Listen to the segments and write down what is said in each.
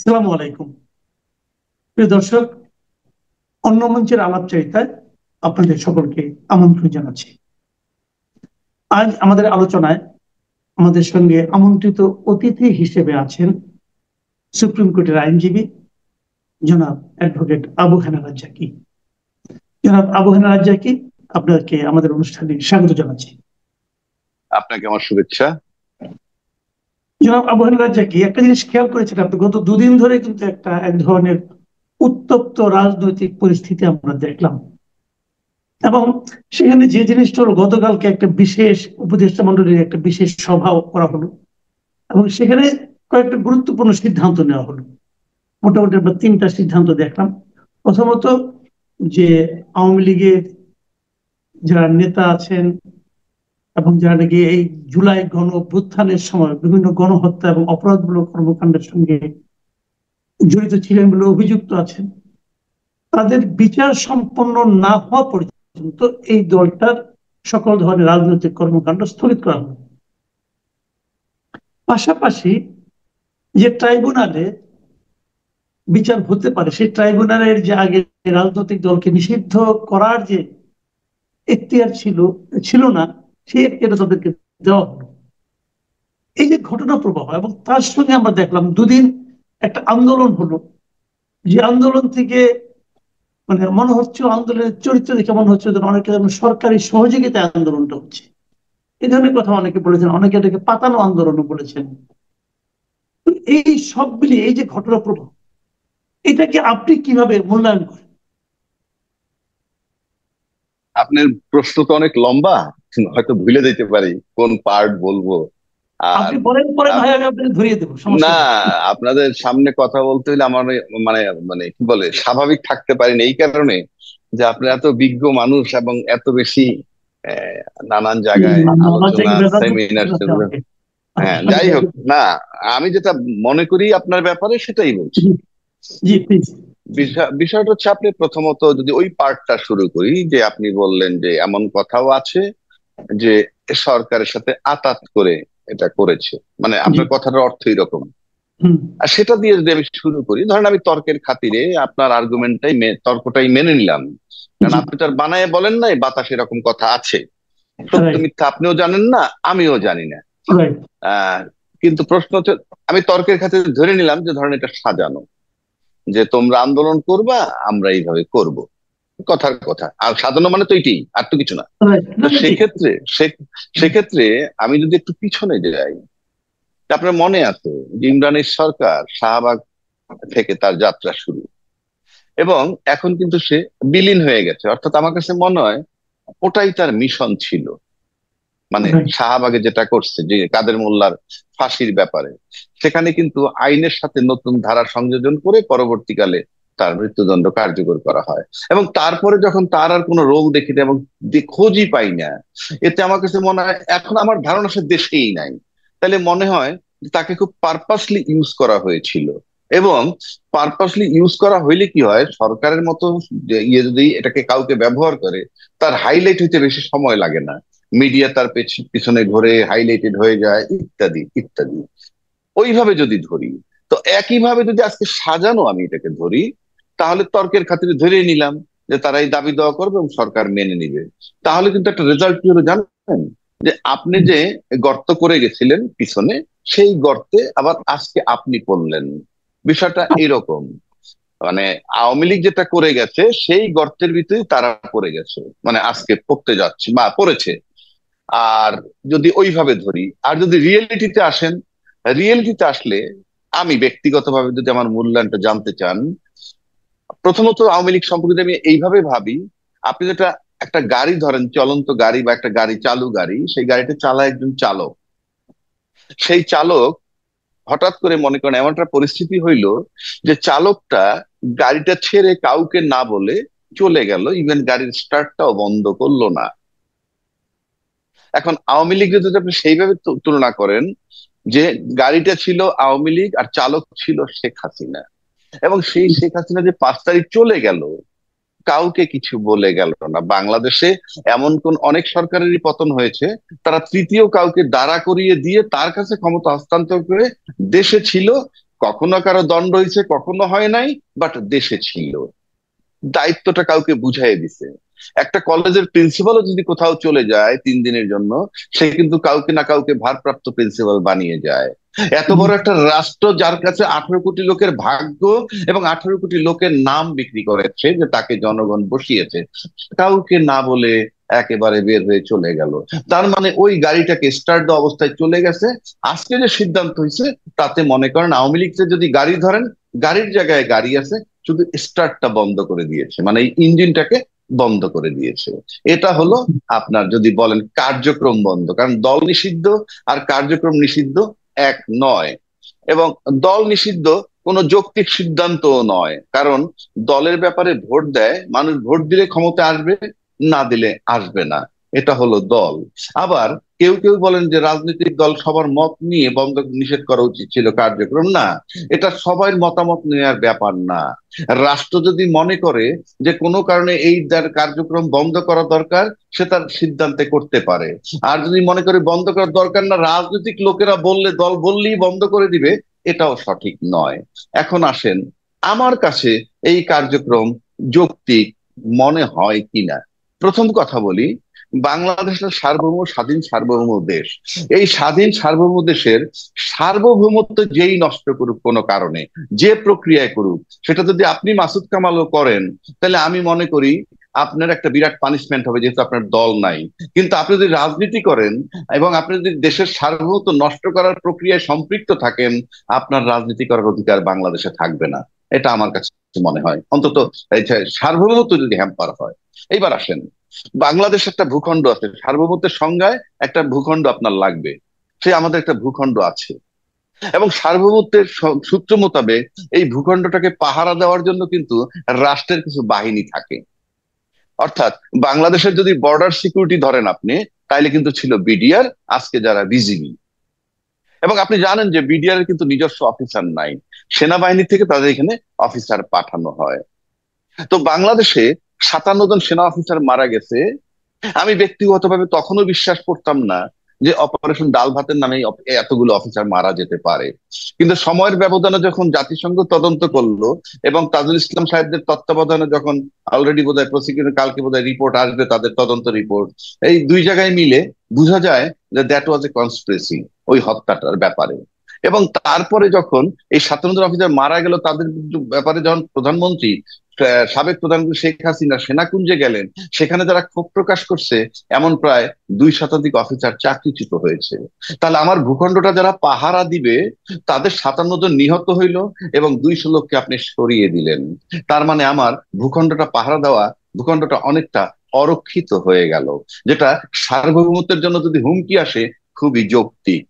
আসসালামু আলাইকুম। প্রিয় দর্শক, অন্য মঞ্চের আলাপচারিতায় আপনাদের সকলকে আমন্ত্রণ জানাচ্ছি। আজ আমাদের আলোচনায় আমাদের সঙ্গে আমন্ত্রিত অতিথি হিসেবে আছেন সুপ্রিম কোর্টের আইনজীবী জনাব অ্যাডভোকেট আবু হেনা রাজ্জাকী। জনাব আবু হেনা রাজ্জাকী, আপনাকে আমাদের অনুষ্ঠানে স্বাগত জানাচ্ছি। আপনাকে আমার শুভেচ্ছা। জনাব আবু হেনা রাজ্জাকী, একটা জিনিস খেয়াল করেছেন আপনি, গত দুদিন ধরে কিন্তু এক ধরনের উত্তপ্ত রাজনৈতিক পরিস্থিতি আমরা দেখলাম, এবং সেখানে যে জিনিসটা হলো, গতকালকে একটা বিশেষ উপদেষ্টা মন্ডলীর একটা বিশেষ সভা করা হলো এবং সেখানে কয়েকটা গুরুত্বপূর্ণ সিদ্ধান্ত নেওয়া হলো। মোটামুটি আমরা তিনটা সিদ্ধান্ত দেখলাম। প্রথমত, যে আওয়ামী লীগের যারা নেতা আছেন এবং যারা নাকি এই জুলাই গণ অভ্যুত্থানের সময় বিভিন্ন গণহত্যা এবং অপরাধমূলক কর্মকাণ্ডের সঙ্গে জড়িত ছিলেন বলে অভিযুক্ত আছেন, তাদের বিচার সম্পন্ন না হওয়া পর্যন্ত এই দলটার সকল ধরনের রাজনৈতিক কর্মকাণ্ড স্থগিত করা হবে। পাশাপাশি যে ট্রাইব্যুনালে বিচার হতে পারে, সেই ট্রাইব্যুনালের যে আগে রাজনৈতিক দলকে নিষিদ্ধ করার যে এখতিয়ার ছিল না, সেই এখতিয়ারটা তাদেরকে দেওয়া হলো। এই যে ঘটনা প্রবাহ, এবং তার সঙ্গে আমরা দেখলাম দুদিন একটা আন্দোলন হলো, যে আন্দোলন থেকে মানে মনে হচ্ছে, আন্দোলনের চরিত্র দেখে মনে হচ্ছে অনেকে সরকারি সহযোগিতায় আন্দোলনটা হচ্ছে। এই ধরনের কথা অনেকে বলেছেন, অনেকে এটাকে পাতানো আন্দোলনও বলেছেন। এই সব মিলিয়ে এই যে ঘটনা প্রবাহ, এটাকে আপনি কিভাবে মূল্যায়ন করেন? আপনার প্রশ্ন তো অনেক লম্বা, হয়তো ভুলে যেতে পারি কোন পার্ট বলবো। আর আপনি বলেন, পরে আহ, ভাই আমি আপনাকে ধরিয়ে দেবো, না, সমস্যা নেই। আপনাদের সামনে কথা বলতে হলে আমার মানে মানে কি বলে স্বাভাবিক থাকতে পারেন এই কারণে যে আপনি এত বিজ্ঞ মানুষ এবং এত বেশি আহ, নানান জায়গায় আমার আলোচনা জায়গায় ব্যাপার সেমিনার। আছে আমাকে। হ্যাঁ, আমি যাই হোক যাই- না, আমি যেটা মনে করি আপনার ব্যাপারে সেটাই বলছি। জি, জি, প্লিজ। বিষয়টা হচ্ছে, আপনি প্রথমত যদি ওই পার্টটা শুরু করি, যে আপনি বললেন যে এমন কথাও আছে যে সরকারের সাথে আতাত করে এটা করেছে, মানে জি। আপনার কথাটার অর্থ এরকম। হুম। আর সেটা দিয়ে যদি আমি শুরু করি, ধরেন আমি তর্কের খাতিরে আপনার তর্কটাই মেনে নিলাম, কারণ জি। আপনি তো আর বানায় বলেন নাই বাতাস এরকম কথা আছে। সত্য রাইট। মিথ্যা আপনিও জানেন না, আমিও জানি না। রাইট। আহ কিন্তু প্রশ্ন হচ্ছে, আমি তর্কের খাতিরে ধরে নিলাম যে ধরেন এটা সাজানো, যে তোমরা আন্দোলন করবা, আমরা এইভাবে করব, কথার কথা। আর সাজানো মানে তো এটাই, আর তো কিছু না। রাইট, না তো না, ঠিক। সেক্ষেত্রে আমি যদি একটু পিছনে যাই, তা আপনার মনে আছে যে ইমরানের সরকার শাহবাগ থেকে তার যাত্রা শুরু, এবং এখন কিন্তু সে বিলীন হয়ে গেছে। অর্থাৎ আমার কাছে মনে হয় ওটাই তার মিশন ছিল। মানে রাইট। শাহবাগে যেটা করছে, যে কাদের মোল্লার ফাঁসির ব্যাপারে, সেখানে কিন্তু আইনের সাথে নতুন ধারা সংযোজন করে পরবর্তীকালে তার মৃত্যুদণ্ড কার্যকর করা হয়। এবং তারপরে যখন তার আর কোনো রোগ দেখি না এবং খোঁজই পাই না, এতে আমার কাছে মনে হয় এখন আমার ধারণা সে দেশেই নাই। তাহলে মনে হয় যে তাকে খুব পারপাসলি ইউজ করা হয়েছিল। এবং পারপাসলি ইউজ করা হইলে কি হয়, সরকারের মতো যে ইয়ে যদি এটাকে কাউকে ব্যবহার করে, তার হাইলাইট হইতে বেশি সময় লাগে না, মিডিয়া তার পিছনে ঘুরে হাইলাইটেড হয়ে যায়, ইত্যাদি ইত্যাদি। ওইভাবে যদি ধরি, তো একইভাবে যদি আজকে সাজানো আমি এটাকে ধরি, তাহলে তর্কের খাতিরে ধরে নিলাম যে তারা এই দাবি দেওয়া করবে এবং সরকার মেনে নিবে। তাহলে কিন্তু একটা রেজাল্ট কি হলো জানেন, যে আপনি যে গর্ত করে গেছিলেন পিছনে, সেই গর্তে আবার আজকে আপনি পড়লেন। বিষয়টা এরকম। মানে আওয়ামী লীগ যেটা করে গেছে সেই গর্তের ভিতরে তারা পড়ে গেছে, মানে আজকে পড়তে যাচ্ছে বা পড়েছে। আর যদি ওইভাবে ধরি, আর যদি রিয়েলিটিতে আসেন, রিয়েলিটিতে আসলে আমি ব্যক্তিগতভাবে যদি আমার মূল্যায়নটা জানতে চান, প্রথমত আওয়ামী লীগ সম্পর্কে যদি আমি এইভাবে ভাবি, আপনি যেটা একটা গাড়ি ধরেন, চলন্ত গাড়ি বা একটা গাড়ি, চালু গাড়ি, সেই গাড়িটা চালায় একজন চালক। সেই চালক হঠাৎ করে মনে করেন এমন একটা পরিস্থিতি হইলো যে চালকটা গাড়িটা ছেড়ে কাউকে না বলে চলে গেল, ইভেন গাড়ির স্টার্টটাও বন্ধ করলো না। এখন আওয়ামী লীগ যদি আপনি সেইভাবে তুলনা করেন, যে গাড়িটা ছিল আওয়ামী লীগ আর চালক ছিল শেখ হাসিনা, এবং সেই শেখ হাসিনা যে 5 তারিখ চলে গেল, কাউকে কিছু বলে গেল না। বাংলাদেশে এমন কোন অনেক সরকারেরই পতন হয়েছে, তারা তৃতীয় কাউকে দাঁড়া করিয়ে দিয়ে তার কাছে ক্ষমতা হস্তান্তর করে দেশে ছিল, কখনো কারো দণ্ড হয়েছে, কখনো হয় নাই, বাট দেশে ছিল, দায়িত্বটা কাউকে বুঝাই দিছে। একটা কলেজের প্রিন্সিপালও যদি কোথাও চলে যায় 3 দিনের জন্য, সে কিন্তু কাউকে না কাউকে ভারপ্রাপ্ত প্রিন্সিপাল বানিয়ে যায়। এত বড় একটা রাষ্ট্র, যার কাছে 18 কোটি লোকের ভাগ্য এবং 18 কোটি লোকের নাম বিক্রি করেছে, যে তাকে জনগণ বসিয়েছে, কাউকে না বলে একেবারে বের হয়ে চলে গেল। তার মানে ওই গাড়িটাকে স্টার্ট দেওয়া অবস্থায় চলে গেছে। আজকে যে সিদ্ধান্ত হয়েছে, তাতে মনে করেন আওয়ামী লীগকে যদি গাড়ি ধরেন, গাড়ির জায়গায় গাড়ি আছে, শুধু স্টার্টটা বন্ধ করে দিয়েছে, মানে এই ইঞ্জিনটাকে বন্ধ করে দিয়েছে। এটা হলো আপনার যদি বলেন কার্যক্রম বন্ধ, কারণ দল নিষিদ্ধ আর কার্যক্রম নিষিদ্ধ এক নয়। এবং দল নিষিদ্ধ কোনো যৌক্তিক সিদ্ধান্তও নয়, কারণ দলের ব্যাপারে ভোট দেয় মানুষ, ভোট দিলে ক্ষমতা আসবে, না দিলে আসবে না, এটা হলো দল। আবার কেউ কেউ বলেন যে রাজনৈতিক দল সবার মত নিয়ে বন্ধ নিষেধ করা উচিত ছিল কার্যক্রম, না, এটা সবার মতামত নেওয়ার ব্যাপার না। রাষ্ট্র যদি মনে করে যে কোনো কারণে এই কার্যক্রম বন্ধ করা দরকার, সে তার সিদ্ধান্তে করতে পারে। আর যদি মনে করে বন্ধ করার দরকার না, রাজনৈতিক লোকেরা বললে, দল বললেই বন্ধ করে দিবে, এটাও সঠিক নয়। এখন আসেন, আমার কাছে এই কার্যক্রম যৌক্তিক মনে হয় কিনা। প্রথম কথা বলি, বাংলাদেশ হলো সার্বভৌম স্বাধীন সার্বভৌম দেশ। এই স্বাধীন সার্বভৌম দেশের সার্বভৌমত্ব যেই নষ্ট করুক কোনো কারণে, যে প্রক্রিয়ায় করুক, সেটা যদি আপনি মাসুদ কামালও করেন, তাহলে আমি মনে করি আপনার একটা বিরাট পানিশমেন্ট হবে, যেহেতু আপনার দল নাই। কিন্তু আপনি যদি রাজনীতি করেন এবং আপনি যদি দেশের সার্বভৌমত্ব নষ্ট করার প্রক্রিয়ায় সম্পৃক্ত থাকেন, আপনার রাজনীতি করার অধিকার বাংলাদেশে থাকবে না। এটা আমার কাছে মনে হয়, অন্তত এই যে সার্বভৌমত্ব যদি হ্যাম্পার হয়। এইবার আসেন, বাংলাদেশ একটা ভূখণ্ড আছে, সার্বভৌমত্বের সংজ্ঞায় একটা ভূখণ্ড আপনার লাগবে, সে আমাদের একটা ভূখণ্ড আছে। এবং সার্বভৌমত্বের সূত্র মোতাবেক এই ভূখণ্ডটাকে পাহারা দেওয়ার জন্য কিন্তু রাষ্ট্রের কিছু বাহিনী থাকে। অর্থাৎ বাংলাদেশের যদি বর্ডার সিকিউরিটি ধরেন আপনি, তাইলে কিন্তু ছিল বিডিআর, আজকে যারা বিজিবি। এবং আপনি জানেন যে বিডিআর এর কিন্তু নিজস্ব অফিসার নাই, সেনাবাহিনী থেকে তাদের এখানে অফিসার পাঠানো হয়। তো বাংলাদেশে 57 জন সেনা অফিসার মারা গেছে। আমি ব্যক্তিগতভাবে তখনও বিশ্বাস করতাম না যে অপারেশন ডাল ভাতের নামে এতগুলো অফিসার মারা যেতে পারে। কিন্তু সময়ের ব্যবধানে যখন জাতিসংঘ তদন্ত করলো এবং তাজুল ইসলাম সাহেবদের তত্ত্বাবধানে যখন অলরেডি বোধহয় প্রসিকিউশন, কালকে বোধহয় রিপোর্ট আসবে, তাদের তদন্ত রিপোর্ট, এই দুই জায়গায় মিলে বোঝা যায় যে দ্যাট ওয়াজ এ কনস্পিরেসি, ওই হত্যাটার ব্যাপারে। এবং তারপরে যখন এই 57 জন অফিসার মারা গেল, তাদের ব্যাপারে যখন প্রধানমন্ত্রী, সাবেক প্রধানমন্ত্রী শেখ হাসিনা সেনাকুঞ্জে গেলেন, সেখানে যারা ক্ষোভ প্রকাশ করছে, এমন প্রায় 2 শতাধিক অফিসার চাকরিচ্যুত হয়েছে। তাহলে আমার ভূখণ্ডটা যারা পাহারা দিবে, তাদের 57 জন নিহত হইল এবং 200 লোককে আপনি সরিয়ে দিলেন। তার মানে আমার ভূখণ্ডটা পাহারা দেওয়া, ভূখণ্ডটা অনেকটা অরক্ষিত হয়ে গেল, যেটা সার্বভৌমত্বের জন্য যদি হুমকি আসে, খুবই যৌক্তিক।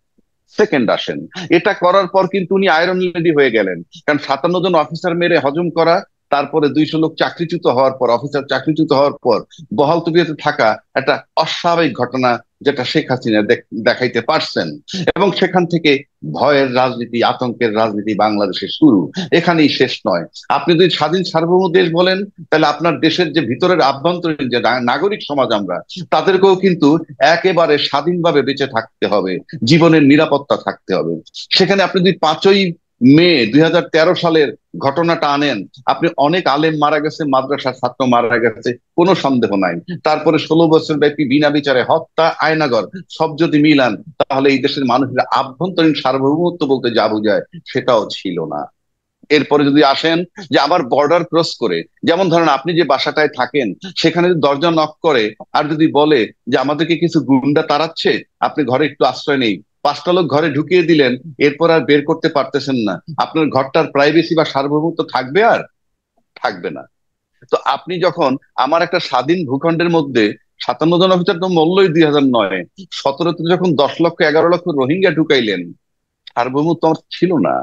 সেকেন্ড আসেন, এটা করার পর কিন্তু উনি আয়রন লেডি হয়ে গেলেন, কারণ 57 জন অফিসার মেরে হজম করা, তারপরে 200 লোক চাকরিচ্যুত হওয়ার পর, অফিসার চাকরিচ্যুত হওয়ার পর বহাল তবিয়তে থাকা একটা অস্বাভাবিক ঘটনা, যেটা শেখ হাসিনা দেখাইতে পারছেন। এবং সেখান থেকে ভয়ের রাজনীতি, আতঙ্কের রাজনীতি বাংলাদেশে শুরু, এখানেই শেষ নয়। আপনি যদি স্বাধীন সার্বভৌম দেশ বলেন, তাহলে আপনার দেশের যে ভিতরের আভ্যন্তরীণ যে নাগরিক সমাজ আমরা, তাদেরকেও কিন্তু একেবারে স্বাধীনভাবে বেঁচে থাকতে হবে, জীবনের নিরাপত্তা থাকতে হবে। সেখানে আপনি যদি 5ই মে 2013 সালের ঘটনাটা আনেন, আপনি অনেক আলেম মারা গেছে, মাদ্রাসার ছাত্র মারা গেছে, কোনো সন্দেহ নাই। তারপরে 16 বছর ব্যাপী বিনা বিচারে হত্যা, আয়নাগর, সব যদি মিলান, তাহলে এই দেশের মানুষের আভ্যন্তরীণ সার্বভৌমত্ব বলতে যা বোঝায়, সেটাও ছিল না। এরপরে যদি আসেন যে আবার বর্ডার ক্রস করে, যেমন ধরেন আপনি যে বাসাটায় থাকেন, সেখানে যদি দরজা নক করে আর যদি বলে যে আমাদেরকে কিছু গুন্ডা তাড়াচ্ছে, আপনি ঘরে একটু আশ্রয় নেই, 5টা লোক ঘরে ঢুকিয়ে দিলেন, এরপর আর বের করতে পারতেছেন না, আপনার ঘরটার প্রাইভেসি বা সার্বভৌমত্ব থাকবে? আর থাকবে না। তো আপনি যখন আমার একটা স্বাধীন ভূখণ্ডের মধ্যে 57 জন অফিসার তো মূল্যই 2009, 17তে যখন 10 লক্ষ 11 লক্ষ রোহিঙ্গা ঢুকাইলেন, সার্বভৌমত্ব আমার ছিল না।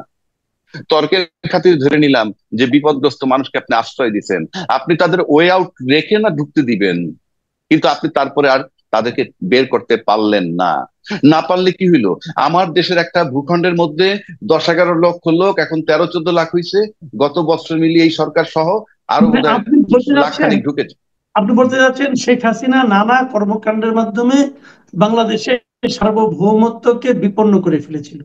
তর্কের খাতির ধরে নিলাম যে বিপদগ্রস্ত মানুষকে আপনি আশ্রয় দিচ্ছেন, আপনি তাদের ওয়ে আউট রেখে না ঢুকতে দিবেন, কিন্তু আপনি তারপরে আর তাদেরকে বের করতে পারলেন না। না পারলে কি হইলো, আমার দেশের একটা ভূখণ্ডের মধ্যে 10-11 লক্ষ লোক, এখন 13-14 লাখ হয়েছে, গত বছর মিলিয়ে এই সরকার সহ আরো মানে বোধহয় আপনি বলতে লাখ যাচ্ছেন, খানিক ঢুকেছে। আপনি বলতে যাচ্ছেন শেখ হাসিনা নানা কর্মকাণ্ডের মাধ্যমে বাংলাদেশের সার্বভৌমত্বকে বিপন্ন করে ফেলেছিল।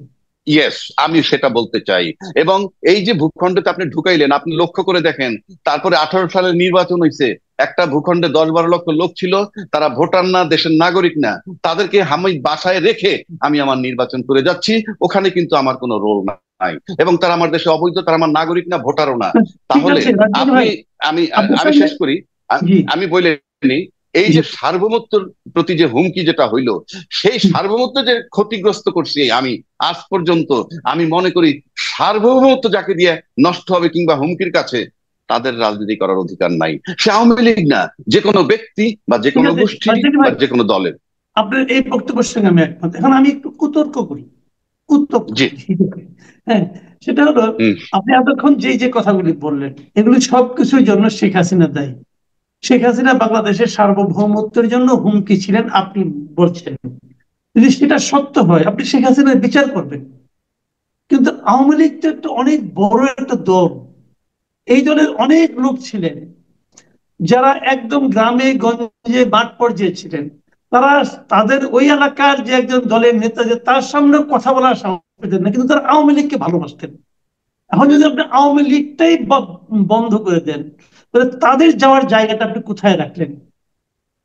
ইয়েস, আমি সেটা বলতে চাই। এবং এই যে ভূখণ্ডতে আপনি ঢুকাইলেন, আপনি লক্ষ্য করে দেখেন, তারপরে 18 সালের নির্বাচন হয়েছে, একটা ভূখণ্ডে 10-12 লক্ষ লোক ছিল, তারা ভোটার না, দেশের নাগরিক না, তাদেরকে আমি বাসায় রেখে আমি আমার নির্বাচন করে যাচ্ছি, ওখানে কিন্তু আমার কোনো রোল নাই, এবং তারা আমার দেশে অবৈধ, তারা আমার নাগরিক না, ভোটারও না। ঠিক তাহলে আছে রাজনীতি আপনি, ভাই, আমি আপনার আমি সঙ্গে। শেষ করি। জি আমি বলে নিই, এই জি যে সার্বভৌমত্বের প্রতি যে হুমকি যেটা হইলো, সেই জি। সার্বভৌমত্ব যে ক্ষতিগ্রস্ত করছি আমি আজ পর্যন্ত, আমি মনে করি সার্বভৌমত্ব যাকে দিয়ে নষ্ট হবে কিংবা হুমকির কাছে, তাদের রাজনীতি করার অধিকার নাই। সে আওয়ামী লীগ না, যে কোনো ব্যক্তি বা যে ঠিক কোনো আছে গোষ্ঠীর রাজনীতি বা ভাই, যে কোনো দলের। আপনার এই বক্তব্যের সঙ্গে আমি একমত। এখন আমি একটু কুতর্ক করি, উত্তপ্ত জি। করি। হ্যাঁ, সেটা হলো, হম। আপনি এতক্ষণ যে যে কথাগুলি বললেন, এগুলি সবকিছুর জন্য শেখ হাসিনা দায়ী। শেখ হাসিনা বাংলাদেশের সার্বভৌমত্বের জন্য হুমকি ছিলেন আপনি বলছেন। যদি সেটা সত্য হয়, আপনি শেখ হাসিনার বিচার করবেন। কিন্তু আওয়ামী লীগ তো একটা অনেক বড় একটা দল। এই দলের অনেক লোক ছিলেন যারা একদম গ্রামে গঞ্জে মাঠ পর্যায়ে ছিলেন। তারা তাদের ওই এলাকার যে একজন দলের নেতা, যে তার সামনে কথা বলার সাহস পেতেন না, কিন্তু তারা আওয়ামী লীগকে ভালোবাসতেন। এখন যদি আপনি আওয়ামী লীগটাই বন্ধ করে দেন, তাহলে তাদের যাওয়ার জায়গাটা আপনি কোথায় রাখলেন?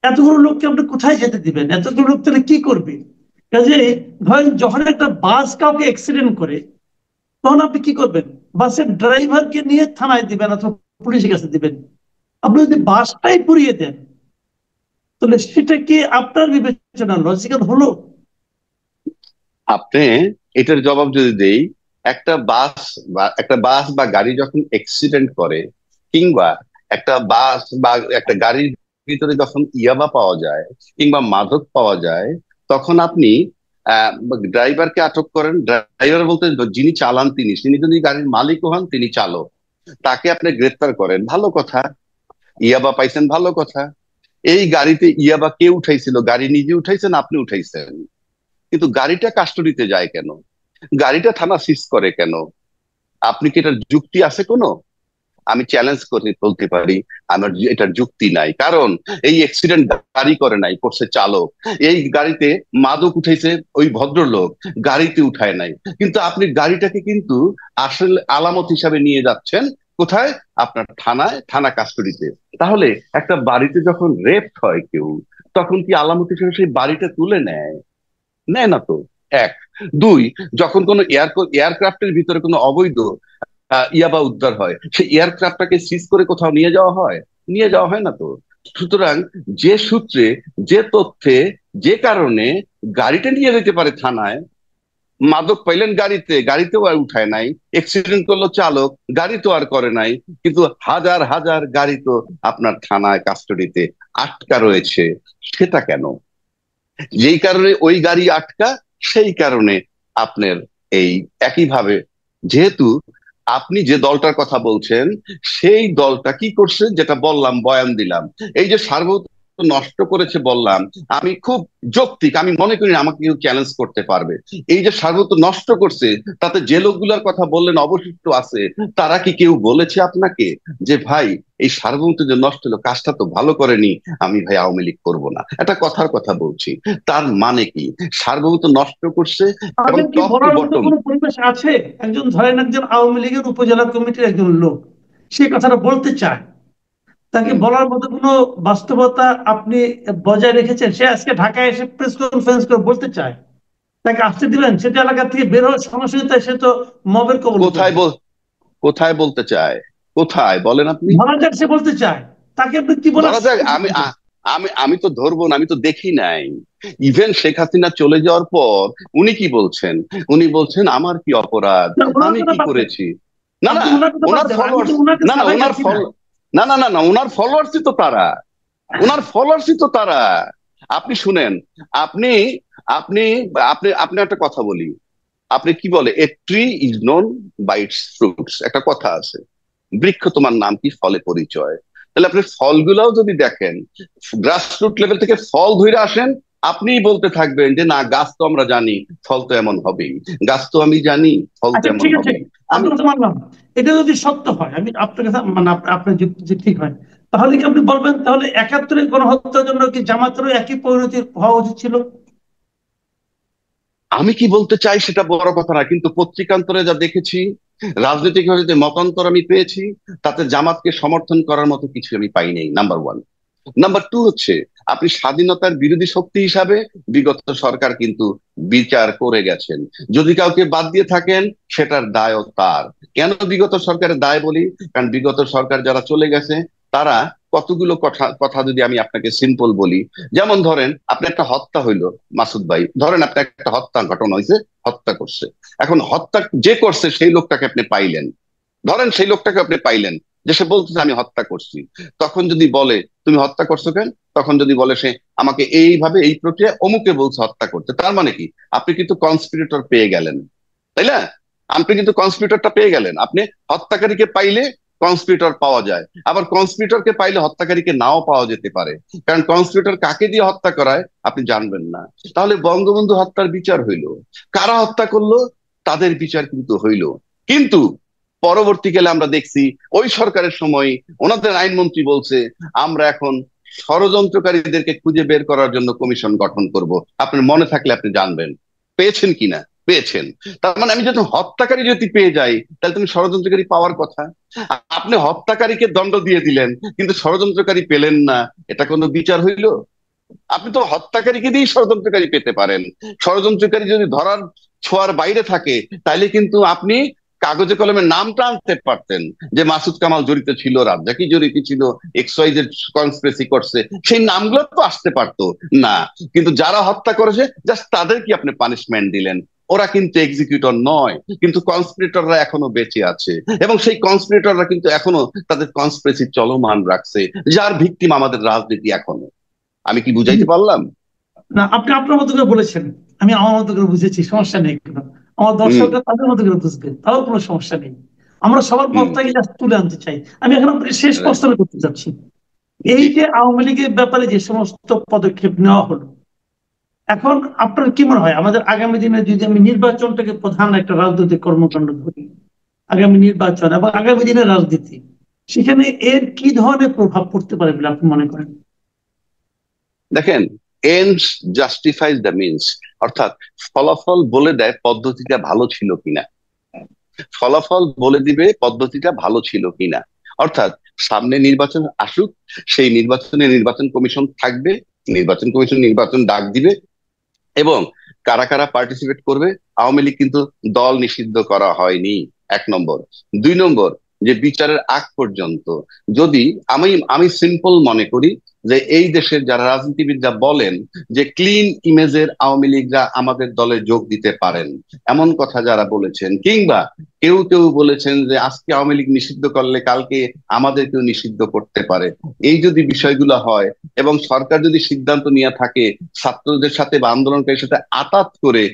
এতগুলো লোককে আপনি কোথায় যেতে দিবেন? এতগুলো লোক তাহলে কি করবে? কাজে ধরেন, যখন একটা বাস কাউকে অ্যাক্সিডেন্ট করে, তখন আপনি কি করবেন? বাসের ড্রাইভারকে নিয়ে থানায় দিবেন অথবা পুলিশের কাছে দিবেন। আপনি যদি বাসটাই পুড়িয়ে দেন, তাহলে সেটা কি আপনার বিবেচনা লজিক্যাল হলো? আপনি এটার জবাব যদি দেই, একটা বাস বা গাড়ি যখন অ্যাক্সিডেন্ট করে, কিংবা একটা বাস বা একটা গাড়ির ভিতরে যখন ইয়াবা পাওয়া যায় কিংবা মাদক পাওয়া যায়, তখন আপনি আহ ড্রাইভারকে আটক করেন। ড্রাইভার বলতে যিনি চালান, তিনি যদি গাড়ির মালিকও হন, তিনি চালক, তাকে আপনি গ্রেফতার করেন, ভালো কথা। ইয়াবা পাইছেন, ভালো কথা। এই গাড়িতে ইয়াবা কে উঠাইছিল? গাড়ি নিজে উঠাইছেন, আপনি উঠাইছেন, কিন্তু গাড়িটা কাস্টডিতে যায় কেন? গাড়িটা থানা সিজ করে কেন? আপনি কি এটার যুক্তি আছে কোনো? আমি চ্যালেঞ্জ করে বলতে পারি, আমার এটার যুক্তি নাই। কারণ এই অ্যাক্সিডেন্ট গাড়ি করে নাই, করছে চালক। এই গাড়িতে মাদক উঠাইছে ওই ভদ্রলোক, গাড়িতে উঠায় নাই। কিন্তু আপনি গাড়িটাকে কিন্তু আসলে আলামত হিসাবে নিয়ে যাচ্ছেন কোথায়? আপনার থানায়, থানা কাস্টডিতে। তাহলে একটা বাড়িতে যখন রেপ হয় কেউ, তখন কি আলামত হিসেবে সেই বাড়িটা তুলে নেয়? নেয় না তো। এক। দুই, যখন কোনো এয়ারক্রাফটের ভিতরে কোনো অবৈধ ইয়াবা উদ্ধার হয়, সেই এয়ারক্রাফটটাকে সিজ করে কোথাও নিয়ে যাওয়া হয়? নিয়ে যাওয়া হয় না তো। সুতরাং যে সূত্রে, যে তথ্যে, যে কারণে গাড়িটা নিয়ে যেতে পারে থানায়, মাদক পাইলেন গাড়িতে, গাড়িতেও আর উঠায় নাই, অ্যাক্সিডেন্ট করলো চালক, গাড়ি তো আর করে নাই, কিন্তু হাজার হাজার গাড়ি তো আপনার থানায় কাস্টডিতে আটকা রয়েছে। সেটা কেন? যেই কারণে ওই গাড়ি আটকা, সেই কারণে আপনার এই একইভাবে, যেহেতু আপনি যে দলটার কথা বলছেন, সেই দলটা কি করছে, যেটা বললাম, বয়ান দিলাম, এই যে সার্বভৌমত্ব নষ্ট করেছে বললাম, আমি খুব যৌক্তিক, আমি মনে করি না আমাকে কেউ চ্যালেঞ্জ করতে পারবে। এই যে সার্বভৌমত্ব নষ্ট করছে, তাতে যে লোকগুলার কথা বললেন অবশিষ্ট আছে, তারা কি কেউ বলেছে আপনাকে যে ভাই, এই সার্বভৌমত্ব যে নষ্ট হলো, কাজটা তো ভালো করেনি, আমি ভাই আওয়ামী লীগ করবো না? একটা কথার কথা বলছি, তার মানে কি? সার্বভৌমত্ব নষ্ট করছে, এবং তাদের কি টপ টু বলার মতো বটম। কোনো পরিবেশ আছে? একজন ধরেন একজন আওয়ামী লীগের উপজেলা কমিটির একজন লোক সে কথাটা বলতে চায়, তাকে বলার মতো কোনো বাস্তবতা আপনি বজায় রেখেছেন? সে আজকে ঢাকায় এসে প্রেস কনফারেন্স করে বলতে চায়, তাকে আসতে দিলেন? সেটা এলাকা থেকে বের হওয়ার সরাসরি তাই সে তো মবের কবলে কোথায় পড়বে। কোথায় বলতে চায়? কোথায় বলেন আপনি? ধরা যাক সে বলতে চায়, তাকে আপনি কি বলার ধরা যাক, সুযোগ আমি দিবেন? আ- আমি আমি তো ধরবো না, আমি তো দেখি নাই। ইভেন শেখ হাসিনা চলে যাওয়ার পর উনি কি বলছেন? উনি বলছেন আমার কি অপরাধ, না, ওনার আমি কথা কি বাদ দেন, করেছি? না না, আপনি ওনার কথা বাদ ওনার দেন, আমি তো ফলোয়ার্স, ওনাকে না না ছাড়াই ওনার আছি না। ফল না না না না ওনার ফলোয়ার্সই তো তারা, ওনার ফলোয়ার্সই তো তারা। আপনি শুনেন, আপনি আপনি আপনি আপনি একটা কথা বলি, আপনি কি বলে, a tree is known by its fruits, একটা কথা আছে, বৃক্ষ তোমার নাম কি, ফলে পরিচয়। তাহলে আপনি ফলগুলাও যদি দেখেন, গ্রাসরুট লেভেল থেকে ফল ধরে আসেন, আপনিই বলতে থাকবেন যে না, গাছ তো আমরা জানি, ফল তো এমন হবেই, গাছ তো আমি জানি, ফল তো আচ্ছা এমন ঠিক আছে, হবেই। আমি আপনার কথা মানলাম। এটা যদি সত্য হয়, আমি আপনার কথা মানে আপনার যুক্তি যে ঠিক হয়, তাহলে কি আপনি বলবেন তাহলে 71-এর গণহত্যার জন্য কি জামাতেরও একই পরিণতি হওয়া উচিত ছিল? আমি কি বলতে চাই সেটা বড় কথা না, কিন্তু পত্রিকান্তরে যা দেখেছি, রাজনৈতিক ভাবে যে মতান্তর আমি পেয়েছি, তাতে জামাতকে সমর্থন করার মতো কিছু আমি পাই নাই, নাম্বার ওয়ান। নাম্বার টু হচ্ছে, আপনি স্বাধীনতার বিরোধী শক্তি হিসাবে বিগত সরকার কিন্তু বিচার করে গেছেন। যদি কাউকে বাদ দিয়ে থাকেন, সেটার দায়ও তার। কেন বিগত সরকারের দায় বলি? কারণ বিগত সরকার যারা চলে গেছে, তারা কতগুলো কথা কথা যদি আমি আপনাকে সিম্পল বলি, যেমন ধরেন আপনি একটা হত্যা হইলো, মাসুদ ভাই ধরেন আপনি একটা হত্যা ঘটনা হয়েছে, হত্যা করছে। এখন হত্যা যে করছে সেই লোকটাকে আপনি পাইলেন, ধরেন সেই লোকটাকে আপনি পাইলেন, যে সে বলতেছে আমি হত্যা করছি। তখন যদি বলে তুমি হত্যা করছো কেন, তখন যদি বলে সে আমাকে এইভাবে এই প্রক্রিয়া অমুকে বলছে হত্যা করতে, তার মানে কি? আপনি কিন্তু কনস্পিরেটর পেয়ে গেলেন, তাই না? আপনি কিন্তু কনস্পিরেটরটা পেয়ে গেলেন। আপনি হত্যাকারীকে পাইলে কনস্পিরেটর পাওয়া যায়, আবার কনস্পিরেটরকে পাইলে হত্যাকারীকে নাও পাওয়া যেতে পারে। কারণ কনস্পিরেটর কাকে দিয়ে হত্যা করায় আপনি জানবেন না। তাহলে বঙ্গবন্ধু হত্যার বিচার হইলো, কারা হত্যা করলো তাদের বিচার কিন্তু হইলো। কিন্তু পরবর্তীকালে আমরা দেখছি ওই সরকারের সময় ওনাদের আইনমন্ত্রী বলছে আমরা এখন ষড়যন্ত্রকারীদেরকে খুঁজে বের করার জন্য কমিশন গঠন করব। আপনার মনে থাকলে আপনি জানবেন, পেয়েছেন কিনা? পেয়েছেন। তার মানে আমি যখন হত্যাকারী যদি পেয়ে যাই, তাহলে তুমি ষড়যন্ত্রকারী পাওয়ার কথা। আপনি হত্যাকারীকে দণ্ড দিয়ে দিলেন, কিন্তু ষড়যন্ত্রকারী পেলেন না, এটা কোনো বিচার হইল? আপনি তো হত্যাকারীকে দিয়েই ষড়যন্ত্রকারী পেতে পারেন। ষড়যন্ত্রকারী যদি ধরার ছোঁয়ার বাইরে থাকে, তাইলে কিন্তু আপনি কাগজে কলমে নামটা আনতে পারতেন, যে মাসুদ কামাল জড়িত ছিল, রাজ্জাকি জড়িত ছিল, এক্স ওয়াই জেড কনস্পিরেসি করছে, সেই নামগুলো তো আসতে পারতো না। কিন্তু যারা হত্যা করেছে জাস্ট তাদেরকে আপনি পানিশমেন্ট দিলেন। ওরা কিন্তু এক্সিকিউটর নয়, কিন্তু কনস্পিরেটররা এখনো বেঁচে আছে, এবং সেই কনস্পিরেটররা কিন্তু এখনো তাদের কনস্পিরেসি চলমান রাখছে, যার ভিকটিম আমাদের রাজনীতি এখনো। আমি কি বুঝাইতে পারলাম? না, আপনি আপনার মতো করে বলেছেন, আমি আমার মতো করে বুঝেছি, সমস্যা নেই কোনো। আমার হুম। দর্শকরা তাদের মতো করে বুঝবে, তাও কোনো সমস্যা নেই। আমরা সবার হুম। মতটাকে জাস্ট তুলে আনতে চাই। আমি এখন আপনাকে শেষ রাইট। প্রশ্ন করতে চাচ্ছি, এই জি। যে আওয়ামী লীগের ব্যাপারে যে সমস্ত পদক্ষেপ নেওয়া হলো, এখন আপনার কি মনে হয় আমাদের আগামী দিনে যদি আমি নির্বাচনটাকে প্রধান একটা রাজনৈতিক কর্মকাণ্ড ধরি, আগামী নির্বাচন এবং আগামী দিনের রাজনীতি, সেখানে এর কি ধরনের প্রভাব পড়তে পারে বলে আপনি মনে করেন? দেখেন, এন্ডস জাস্টিফাইজ দ্য মিনস, অর্থাৎ ফলাফল বলে দেয় পদ্ধতিটা ভালো ছিল কিনা। ফলাফল বলে দিবে পদ্ধতিটা ভালো ছিল কিনা। অর্থাৎ সামনে নির্বাচন আসুক, সেই নির্বাচনে নির্বাচন কমিশন থাকবে, নির্বাচন কমিশন নির্বাচন ডাক দিবে, এবং কারা কারা পার্টিসিপেট করবে। আওয়ামী লীগ কিন্তু দল নিষিদ্ধ করা হয়নি, এক নম্বর। দুই নম্বর, যে বিচারের আগ পর্যন্ত যদি আমি আমি সিম্পল মনে করি যে এই দেশের যারা রাজনীতিবিদরা বলেন যে ক্লিন ইমেজের আওয়ামী লীগরা আমাদের দলে যোগ দিতে পারেন, এমন কথা যারা বলেছেন, কিংবা কেউ কেউ বলেছেন যে আজকে আওয়ামী লীগ নিষিদ্ধ করলে কালকে আমাদেরকেও নিষিদ্ধ করতে পারে, এই যদি বিষয়গুলো হয় এবং সরকার যদি সিদ্ধান্ত নিয়ে থাকে ছাত্রদের সাথে বা আন্দোলনকারীর সাথে আতাত করে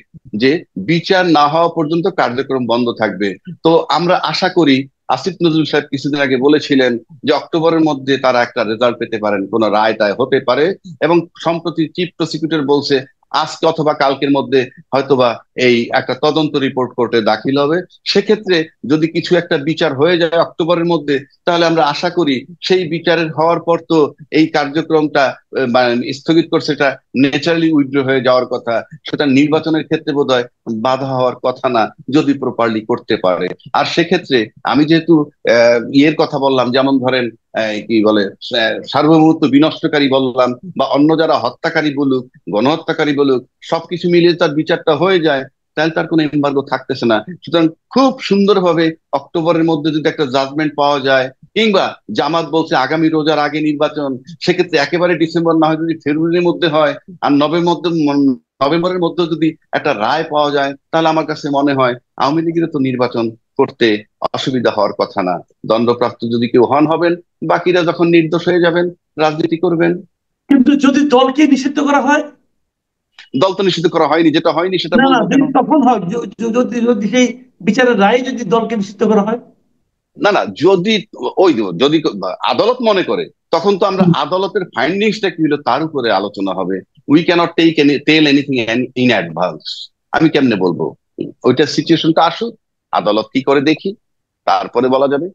যে বিচার না হওয়া পর্যন্ত কার্যক্রম বন্ধ থাকবে, তো আমরা আশা করি আসিফ নজরুল সাহেব কিছুদিন আগে বলেছিলেন যে অক্টোবরের মধ্যে তারা একটা রেজাল্ট পেতে পারেন, কোন রায় টায় হতে পারে। এবং সম্প্রতি চিফ প্রসিকিউটর বলছে আজকে অথবা কালকের মধ্যে হয়তোবা এই একটা তদন্ত রিপোর্ট কোর্টে দাখিল হবে। সেক্ষেত্রে যদি কিছু একটা বিচার হয়ে যায় অক্টোবরের মধ্যে, তাহলে আমরা আশা করি সেই বিচারের হওয়ার পর তো এই কার্যক্রমটা মানে স্থগিত করছে, এটা ন্যাচারালি উইথড্র হয়ে যাওয়ার কথা। সেটা নির্বাচনের ক্ষেত্রে বোধহয় বাধা হওয়ার কথা না, যদি প্রপারলি করতে পারে। আর সেক্ষেত্রে আমি যেহেতু ইয়ের কথা বললাম, যেমন ধরেন কি বলে সার্বভৌমত্ব বিনষ্টকারী বললাম, বা অন্য যারা হত্যাকারী বলুক, গণহত্যাকারী বলুক, সবকিছু মিলিয়ে তার বিচারটা হয়ে যায়, তাহলে তার কোনো এমবার্গো থাকতেছে না। সুতরাং খুব সুন্দরভাবে অক্টোবরের মধ্যে যদি একটা জাজমেন্ট পাওয়া যায়, কিংবা জামাত বলছে আগামী রোজার আগে নির্বাচন, সেক্ষেত্রে একেবারে ডিসেম্বর না হয় যদি ফেব্রুয়ারির মধ্যে হয়, আর নভেম্বরের মধ্যে যদি একটা রায় পাওয়া যায়, তাহলে আমার কাছে মনে হয় আওয়ামী লীগের তো নির্বাচন করতে অসুবিধা হওয়ার কথা না। দণ্ডপ্রাপ্ত যদি কেউ হবেন, বাকিরা যখন নির্দোষ হয়ে যাবেন রাজনীতি করবেন। কিন্তু যদি দলকে নিষিদ্ধ করা হয়? দল তো নিষিদ্ধ করা হয়নি, যেটা হয়নি সেটা না না, বলবো কেন? যদি তখন হয়, যদি যদি সেই বিচারের রায় যদি দলকে নিষিদ্ধ করা হয়? না না, যদি ওই যদি আদালত মনে করে, তখন তো আমরা আদালতের ফাইন্ডিংসটা কি হলো তার উপরে আলোচনা হবে। We can't tell anything in advance. আমি কেমনে বলবো? ওইটা সিচুয়েশনটা আসুক, আদালত কি করে দেখি, তারপরে বলা যাবে।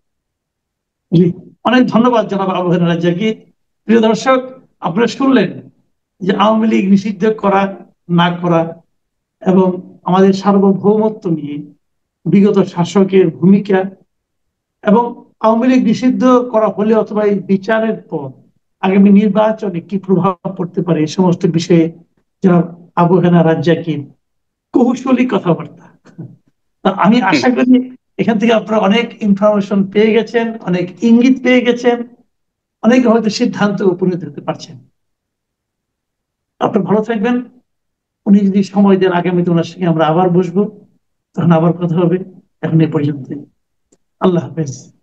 জি, অনেক ধন্যবাদ জনাব আবু রাজ্জাকী। প্রিয় দর্শক, আপনারা শুনলেন যে আওয়ামী লীগ নিষিদ্ধ করা না করা এবং আমাদের সার্বভৌমত্ব নিয়ে বিগত শাসকের ভূমিকা এবং আওয়ামী লীগ নিষিদ্ধ করা হলে অথবা এই বিচারের পর আগামী নির্বাচনে কি প্রভাব পড়তে পারে এই সমস্ত বিষয়ে যারা আবু হেনা রাজ্জাকীর কৌশলী কথাবার্তা। তা আমি আশা করি এখান থেকে আপনারা অনেক ইনফরমেশন পেয়ে গেছেন, অনেক ইঙ্গিত পেয়ে গেছেন, অনেকে হয়তো সিদ্ধান্ত উপনীত হতে পারছেন। আপনারা ভালো থাকবেন। উনি যদি সময় দেন আগামীতে ওনার সঙ্গে আমরা আবার বসবো, তখন আবার কথা হবে। এখন এই পর্যন্ত, আল্লাহ হাফেজ।